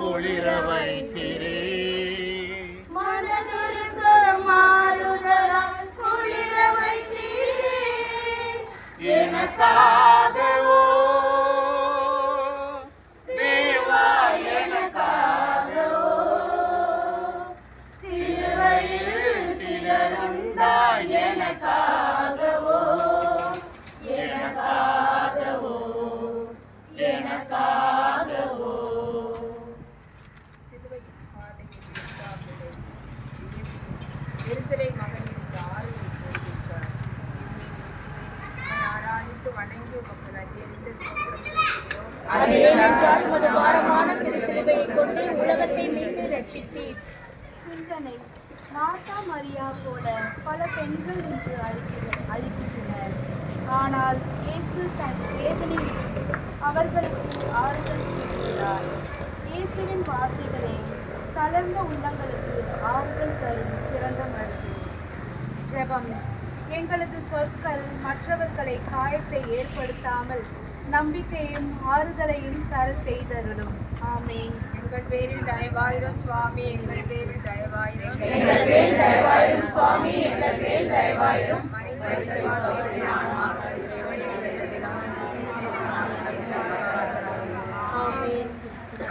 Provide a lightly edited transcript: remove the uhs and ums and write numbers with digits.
குளிர வைத்திரே. மனதுருக மாறுதலால் குளிர வைத்திரே. எனக்காகவோ தேவா, எனக்காகவோ சிலுவையில் சிலருண்டா எனக்காகவோ, எனக்காகவோ, எனக்காகவோ. எருசலேம் மகனின் ஆறுதல் போகின்றார். ஆராதித்து வணங்கி உமக்கு நன்றியறிந்த ஸ்தோத்திரம் செய்கிறோம். அதேனென்றால் உமது பாரமான சிலுவையைக் கொண்டு உலகத்தை மீட்டு ரட்சித்தீர். சிந்தனை: மார்த்தா மரியா போல பல பெண்கள் இன்று அழுகின்றனர். ஆனால் இயேசு தன் வேதனையில் அவர்களுக்கு ஆறுதல் கூறுகிறார். இயேசுவின் வார்த்தைகளே தளர்ந்த உள்ளங்களுக்கு ஆறுதல் தரும் சிறந்த மருந்து. ஜெபம்: எங்களது சொற்கள் மற்றவர்களை காயத்தை ஏற்படுத்தாமல் நம்பிக்கையும் ஆறுதலையும் தர செய்தருளும். ஆமென். எங்கள் பேரில் தயவாயிரும் சுவாமி, எங்கள் பேரில் தயவாயிரும். எங்கள் மேல் தயவாயிரும் சுவாமி, எங்கள் மேல் தயவாயிரும். மனித விசுவாசத்தினால்